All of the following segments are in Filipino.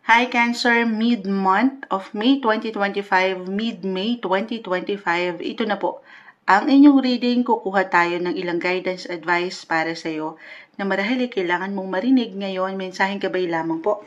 Hi Cancer, mid-month of May 2025, mid-May 2025, ito na po. Ang inyong reading, kukuha tayo ng ilang guidance advice para sa iyo na marahil kailangan mong marinig ngayon, mensaheng gabay lamang po.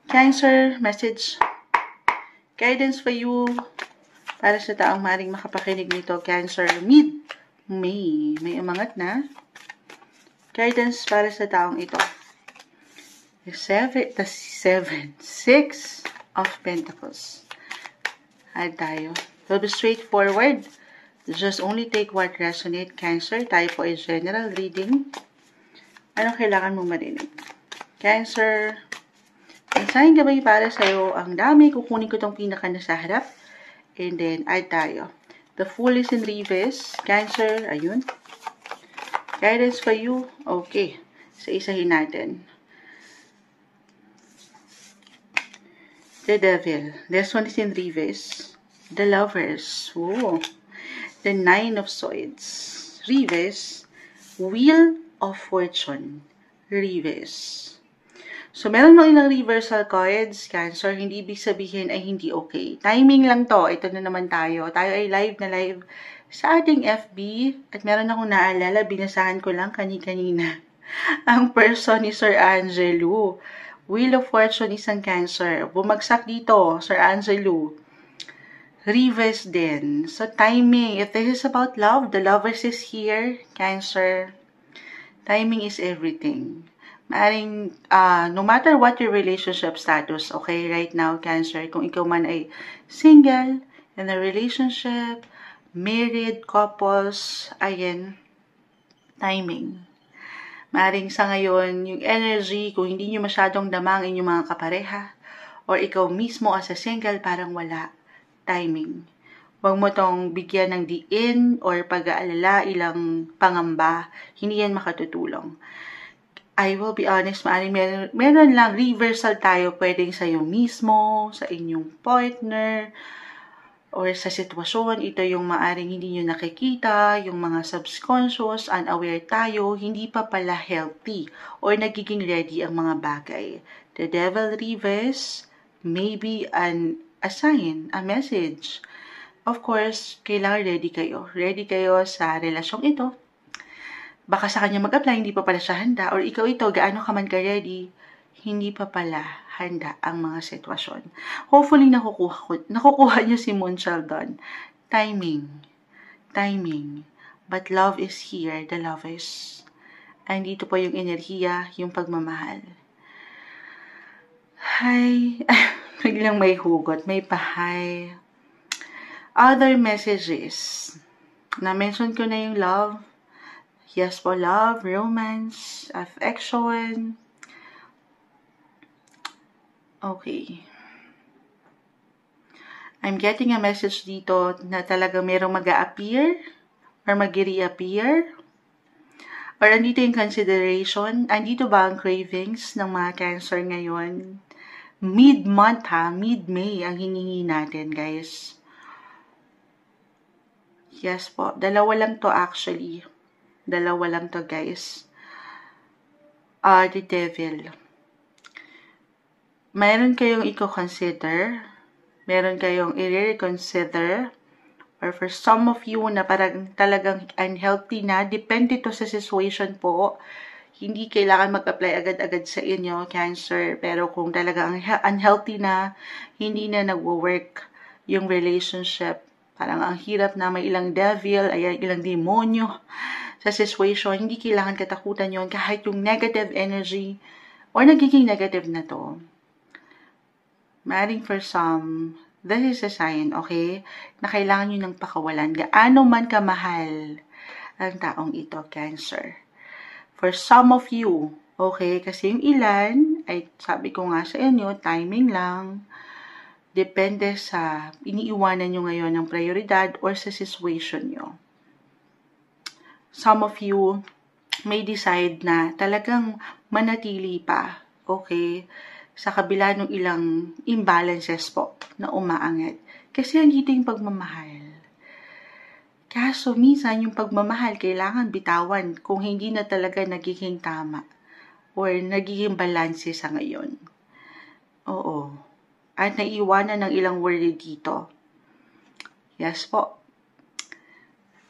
Cancer, message, guidance for you para sa taong maring makapakinig nito. Cancer, mid-May, may umangat na. Guidance para sa taong ito. The Six of Pentacles. Add tayo. So, be straightforward. Just only take what resonate, Cancer. Tayo po ay general reading. Ano kailangan mong marinig? Cancer. Mensaheng gabay para sa'yo. Ang dami. Kukunin ko itong pinaka nasa harap. And then, add tayo. The Fool is in reverse. Cancer. Ayun. Guidance for you. Okay. So, isahin natin. The Devil. This one is in reverse. The Lovers. Whoa. The Nine of Swords. Reverse. Wheel of Fortune. Reverse. So, meron mga ilang reversal cards, Cancer. Hindi ibig sabihin ay hindi okay. Timing lang to. Ito na naman tayo. Tayo ay live na live sa ating FB. At meron akong naalala, binasahan ko lang kanina. Ang person ni Sir Angelo. Wheel of Fortune, isang Cancer. Bumagsak dito, Sir Angelo. Reverse din. So, timing. If this is about love, the Lovers is here, Cancer. Timing is everything. Maaring, no matter what your relationship status, okay, right now, Cancer, kung ikaw man ay single, in a relationship, married, couples, ayan, timing. Maaring sa ngayon, yung energy, kung hindi nyo masyadong damang inyong mga kapareha, or ikaw mismo as a single, parang wala. Timing. Huwag mo tong bigyan ng diin or pag-aalala, ilang pangamba. Hindi yan makatutulong. I will be honest, maaring meron lang reversal tayo pwedeng sa iyo mismo, sa inyong partner, or sa sitwasyon, ito yung maaring hindi nyo nakikita, yung mga subconscious, unaware tayo, hindi pa pala healthy, or nagiging ready ang mga bagay. The Devil reverse, maybe a sign, a message. Of course, kailangan ready kayo. Ready kayo sa relasyong ito. Baka sa kanya mag-apply, hindi pa pala siya handa, or ikaw ito, gaano ka man ka-ready, hindi pa pala handa ang mga sitwasyon. Hopefully, nakukuha niyo si Moon Sheldon. Timing. Timing. But love is here, the Lovers. And dito po yung enerhiya, yung pagmamahal. Hi. Biglang may hugot, may pahay. Other messages. Na-mention ko na yung love. Yes po, love, romance, affection. Okay. I'm getting a message dito na talaga merong mag-a-appear or mag-reappear. Or andito yung consideration. Andito ba ang cravings ng mga Cancer ngayon? Mid-month ha, mid-May ang hiningi natin, guys. Yes po, dalawa lang to actually. Dalawa lang to, guys. The Devil. Meron kayong i-consider, meron kayong i-reconsider, or for some of you na parang talagang unhealthy na, depende to sa situation po. Hindi kailangan mag-apply agad-agad sa inyo, Cancer, pero kung talagang unhealthy na, hindi na nagwo-work yung relationship, parang ang hirap na may ilang devil, ayan, ilang demonyo sa situation, hindi kailangan katakutan yon kahit yung negative energy or nagiging negative na to. Maring for some, this is a sign, okay, na kailangan nyo ng pakawalan. Gaano man kamahal ang taong ito, Cancer. For some of you, okay, kasi yung ilan, ay sabi ko nga sa inyo, timing lang, depende sa iniiwanan nyo ngayon ng prioridad or sa situation nyo. Some of you may decide na talagang manatili pa, okay, sa kabila ng ilang imbalances po na umaangat. Kasi andito yung pagmamahal. Kaso minsan yung pagmamahal kailangan bitawan kung hindi na talaga nagiging tama or nagiging balanse sa ngayon. Oo. At naiiwanan ng ilang worry dito. Yes po.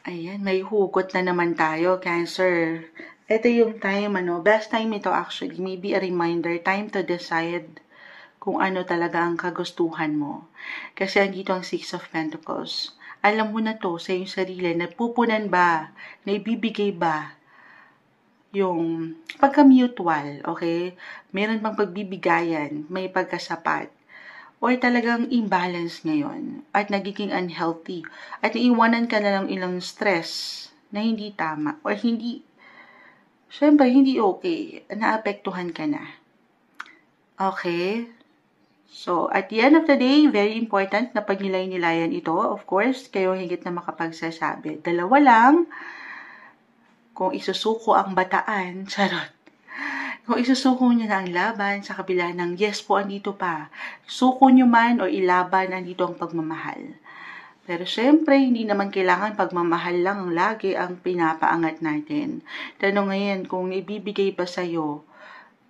Ayan, may hugot na naman tayo, Cancer. Ito yung time, best time ito actually. Maybe a reminder, time to decide kung ano talaga ang kagustuhan mo. Kasi andito ang Six of Pentacles. Alam mo na to sa iyong sarili, napupunan ba, naibibigay ba yung pagka-mutual, okay? Meron bang pagbibigayan, may pagkasapat, or talagang imbalance ngayon at nagiging unhealthy at naiwanan ka na ng ilang stress na hindi tama or hindi, syempre hindi okay, naapektuhan ka na. Okay? So, at the end of the day, very important na pagnilay-nilayan ito. Of course, kayo higit na makapagsasabi. Dalawa lang, kung isusuko ang bataan, charot. Kung isusuko nyo na ang laban sa kabila ng yes po, andito pa. Suko nyo man o ilaban, andito ang pagmamahal. Pero syempre, hindi naman kailangan pagmamahal lang ang lagi ang pinapaangat natin. Tanong ngayon, kung ibibigay ba sa'yo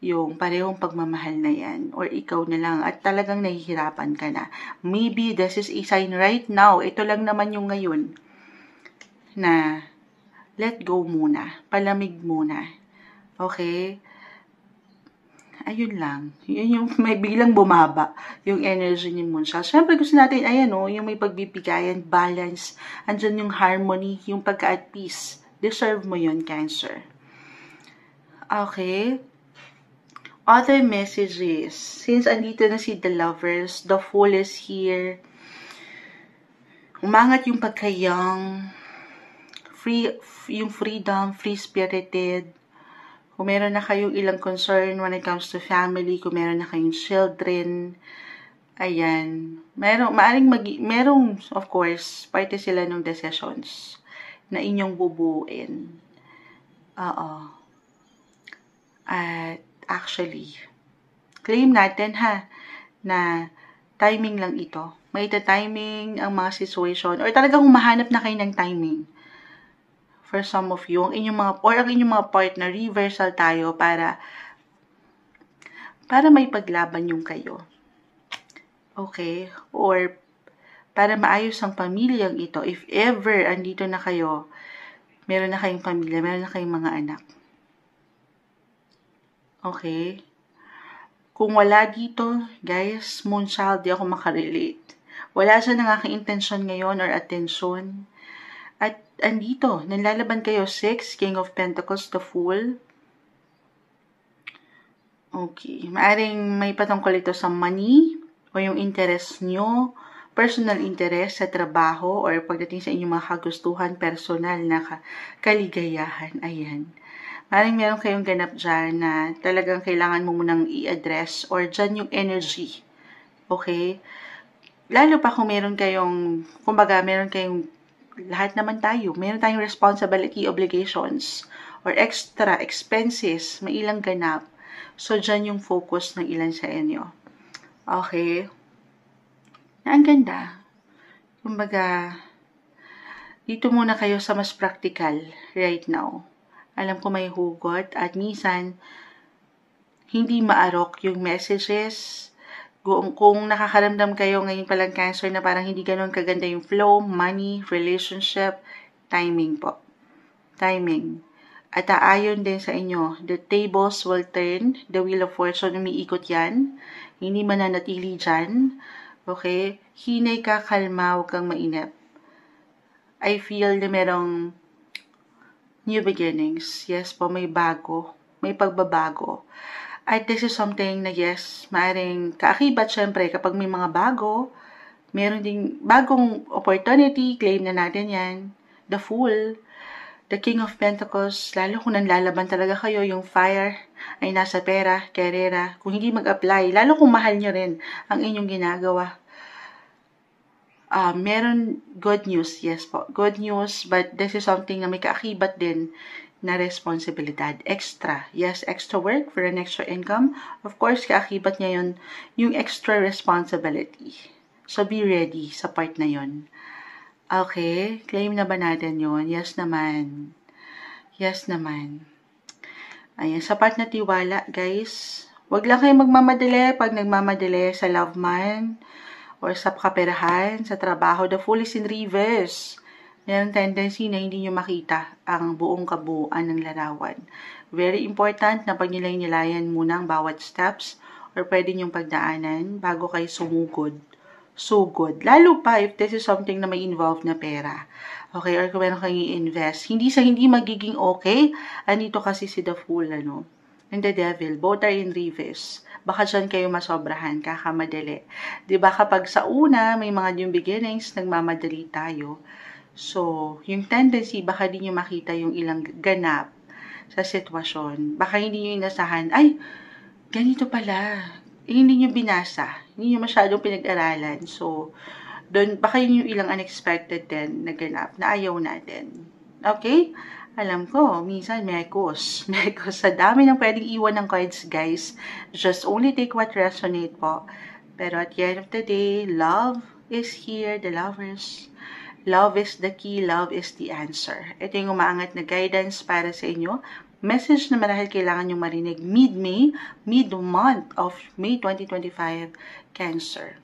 yung parehong pagmamahal na yan, or ikaw na lang, at talagang nahihirapan ka na. Maybe this is a sign right now, ito lang naman yung ngayon, na let go muna, palamig muna. Okay? Ayun lang. Yun yung may biglang bumaba yung energy ni Moonshot. Siyempre gusto natin, yung may pagbibigayan, balance, andyan yung harmony, yung pagka at peace. Deserve mo yun, Cancer. Okay? Other messages. Since andito na si The Lovers, the Fool is here. Umangat yung pagka-young, yung freedom, free-spirited. Kung meron na kayong ilang concern when it comes to family, kung meron na kayong children, ayan. Merong, of course, parte sila ng decisions na inyong bubuin. Oo. At actually, claim natin na timing lang ito. May timing ang mga situation or talagang humahanap na kayo ng timing. For some of you, ang inyong mga partner, reversal tayo para may paglaban yung kayo. Okay? Or para maayos ang pamilyang ito. If ever andito na kayo, meron na kayong pamilya, meron na kayong mga anak. Okay? Kung wala dito, guys, Moonchild, di ako makarelate. Wala siya ng aking intention ngayon or attention. At andito, nalalaban kayo, 6, King of Pentacles, the Fool. Okay, maaring may patungkol ito sa money o yung interest nyo, personal interest sa trabaho or pagdating sa inyong mga kagustuhan, personal na kaligayahan. Ayan. Maring meron kayong ganap dyan na talagang kailangan mo munang i-address or dyan yung energy. Okay? Lalo pa kung meron kayong, lahat naman tayo, meron tayong responsibility, obligations, or extra expenses, may ilang ganap. So, dyan yung focus ng ilan sa inyo. Okay? Ang ganda. Kumbaga, dito muna kayo sa mas practical right now. Alam ko may hugot at minsan hindi maarok yung messages. Kung nakakaramdam kayo ngayon palang Cancer na parang hindi ganoon kaganda yung flow, money, relationship, timing po. Timing. At aayon din sa inyo, the tables will turn, the wheel of fortune, umiikot yan. Hindi mananatili dyan. Okay? Hinay ka, kalma, huwag kang mainip. I feel na merong new beginnings. Yes po, may bago. May pagbabago. At this is something na yes, maaring kaakibat syempre kapag may mga bago, meron ding bagong opportunity, claim na natin yan. The Fool, the King of Pentacles, lalo kung nanlalaban talaga kayo, yung fire ay nasa pera, karera. Kung hindi mag-apply, lalo kung mahal nyo rin ang inyong ginagawa. Meron good news, yes po, good news, but this is something na may kaakibat din na responsibilidad. Extra, yes, extra work for an extra income. Of course, kaakibat niya yun, yung extra responsibility. So, be ready sa part na yun. Okay, claim na ba natin yun? Yes naman. Yes naman. Ayan, sa part na tiwala, guys, Huwag lang kayo magmamadali pag nagmamadali sa love man or sa kaperahan, sa trabaho. The Fool is in reverse. Meron tendency na hindi nyo makita ang buong kabuuan ng larawan. Very important na pagnilayan muna ang bawat steps or pwede nyong pagdaanan bago kayo sumugod. Sugod. Lalo pa if this is something na may involved na pera. Okay, or kung meron kayong i-invest. Hindi sa hindi magiging okay. Andito kasi si the Fool, ano? And the Devil. Both are in reverse. Baka dyan kayo masobrahan, kakamadali. Diba kapag sa una, may mga new beginnings, nagmamadali tayo. So, yung tendency, baka di nyo makita yung ilang ganap sa sitwasyon. Baka hindi nyo inasahan, ay, ganito pala. Hindi nyo binasa. Hindi nyo masyadong pinag-aralan. So, doon, baka yun yung ilang unexpected din na ganap na ayaw natin. Okay? Alam ko, minsan mekos. Mekos. Sa dami ng pwedeng iwan ng cards, guys. Just only take what resonate po. Pero at the end of the day, love is here. The lovers. Love is the key. Love is the answer. Ito yung umaangat na guidance para sa inyo. Message na marahil kailangan yung marinig mid-May, mid-month of May 2025, Cancer.